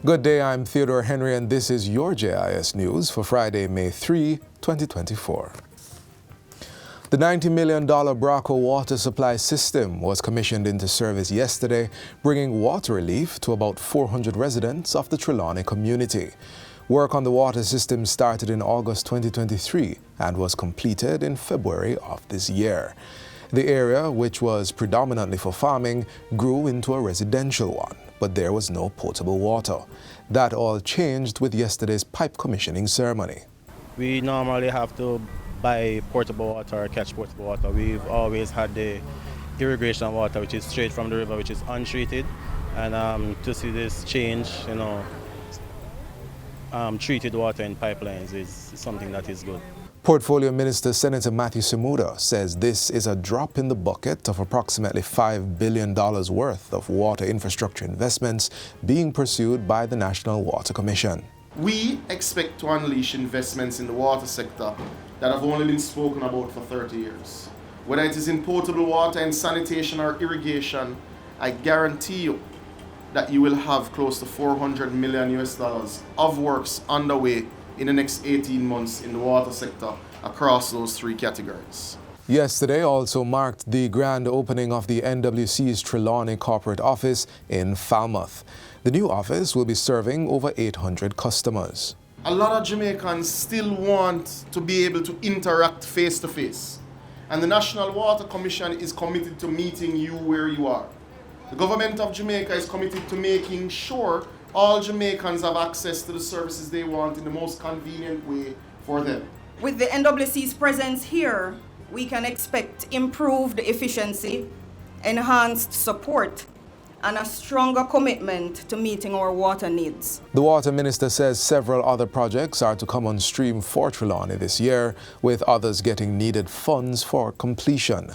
Good day, I'm Theodore Henry and this is your JIS News for Friday, May 3, 2024. The $90 million Barco water supply system was commissioned into service yesterday, bringing water relief to about 400 residents of the Trelawney community. Work on the water system started in August 2023 and was completed in February of this year. The area, which was predominantly for farming, grew into a residential one, but there was no potable water. That all changed with yesterday's pipe commissioning ceremony. We normally have to buy portable water or catch portable water. We've always had the irrigation water, which is straight from the river, which is untreated. And to see this change, treated water in pipelines is something that is good. Portfolio Minister Senator Matthew Samuda says this is a drop in the bucket of approximately $5 billion worth of water infrastructure investments being pursued by the National Water Commission. We expect to unleash investments in the water sector that have only been spoken about for 30 years. Whether it is in potable water and sanitation or irrigation, I guarantee you that you will have close to $400 million of works underway in the next 18 months in the water sector across those three categories. Yesterday also marked the grand opening of the NWC's Trelawney corporate office in Falmouth. The new office will be serving over 800 customers. A lot of Jamaicans still want to be able to interact face to face. And the National Water Commission is committed to meeting you where you are. The government of Jamaica is committed to making sure all Jamaicans have access to the services they want in the most convenient way for them. With the NWC's presence here, we can expect improved efficiency, enhanced support, and a stronger commitment to meeting our water needs. The Water Minister says several other projects are to come on stream for Trelawney this year, with others getting needed funds for completion.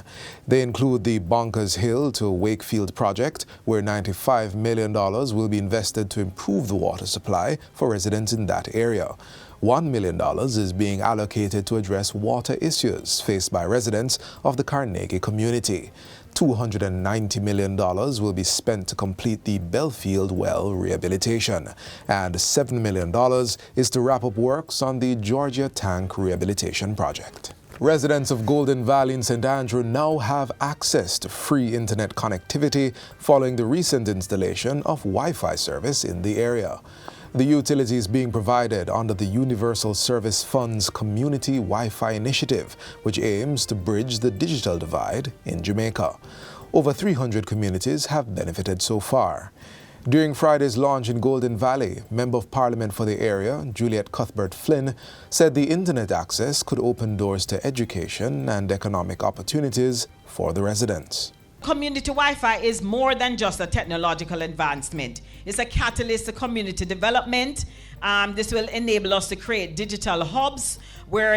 They include the Bonkers Hill to Wakefield project, where $95 million will be invested to improve the water supply for residents in that area. $1 million is being allocated to address water issues faced by residents of the Carnegie community. $290 million will be spent to complete the Belfield well rehabilitation, and $7 million is to wrap up works on the Georgia Tank rehabilitation project. Residents of Golden Valley in St. Andrew now have access to free internet connectivity following the recent installation of Wi-Fi service in the area. The utility is being provided under the Universal Service Fund's Community Wi-Fi Initiative, which aims to bridge the digital divide in Jamaica. Over 300 communities have benefited so far. During Friday's launch in Golden Valley, Member of Parliament for the area, Juliet Cuthbert-Flynn, said the internet access could open doors to education and economic opportunities for the residents. Community Wi-Fi is more than just a technological advancement. It's a catalyst to community development. This will enable us to create digital hubs where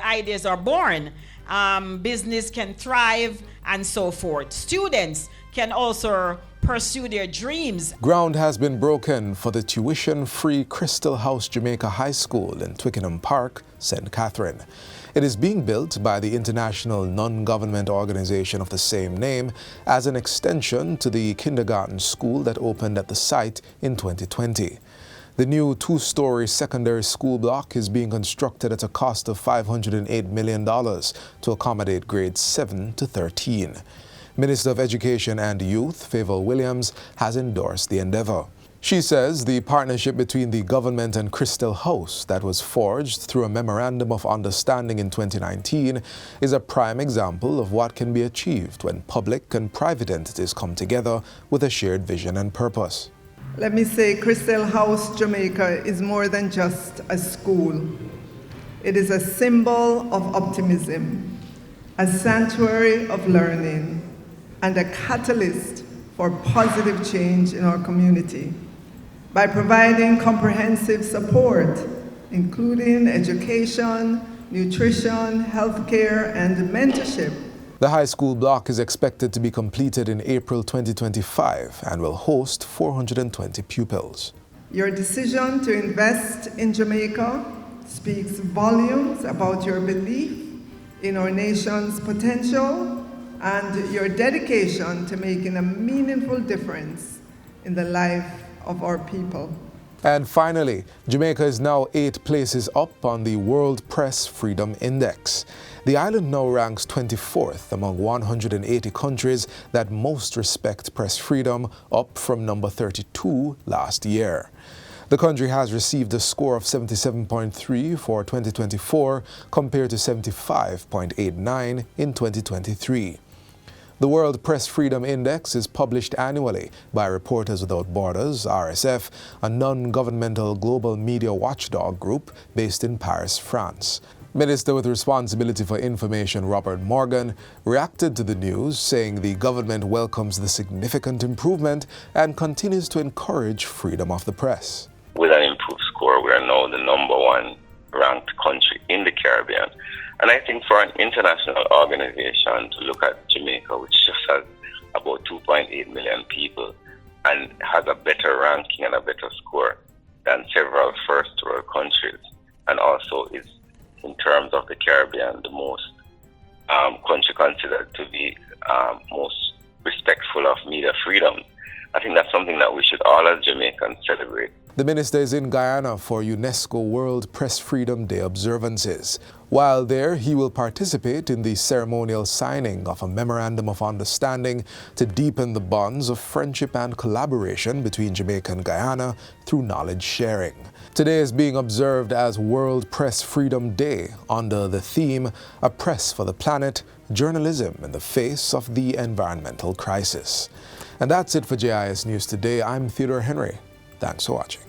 ideas are born. Business can thrive and so forth. Students can also pursue their dreams. Ground has been broken for the tuition-free Crystal House Jamaica High School in Twickenham Park, St. Catherine. It is being built by the international non-government organization of the same name as an extension to the kindergarten school that opened at the site in 2020. The new two-story secondary school block is being constructed at a cost of $508 million to accommodate grades 7 to 13. Minister of Education and Youth, Favour Williams, has endorsed the endeavor. She says the partnership between the government and Crystal House that was forged through a memorandum of understanding in 2019 is a prime example of what can be achieved when public and private entities come together with a shared vision and purpose. Let me say Crystal House Jamaica is more than just a school. It is a symbol of optimism, a sanctuary of learning, and a catalyst for positive change in our community. By providing comprehensive support, including education, nutrition, healthcare, and mentorship. The high school block is expected to be completed in April 2025 and will host 420 pupils. Your decision to invest in Jamaica speaks volumes about your belief in our nation's potential and your dedication to making a meaningful difference in the life of our people. And finally, Jamaica is now 8 places up on the World Press Freedom Index. The island now ranks 24th among 180 countries that most respect press freedom, up from number 32 last year. The country has received a score of 77.3 for 2024 compared to 75.89 in 2023. The World Press Freedom Index is published annually by Reporters Without Borders, RSF, a non-governmental global media watchdog group based in Paris, France. Minister with responsibility for information Robert Morgan reacted to the news, saying the government welcomes the significant improvement and continues to encourage freedom of the press. With an improved score, we are now the #1 ranked country in the Caribbean. And I think for an international organization to look at Jamaica, which just has about 2.8 million people and has a better ranking and a better score than several first world countries, and also is, in terms of the Caribbean, the most country considered to be most respectful of media freedom, I think that's something that we should all as Jamaicans celebrate. The minister is in Guyana for UNESCO World Press Freedom Day observances. While there, he will participate in the ceremonial signing of a memorandum of understanding to deepen the bonds of friendship and collaboration between Jamaica and Guyana through knowledge sharing. Today is being observed as World Press Freedom Day under the theme, A Press for the Planet, Journalism in the Face of the Environmental Crisis. And that's it for JIS News Today. I'm Theodore Henry. Thanks for watching.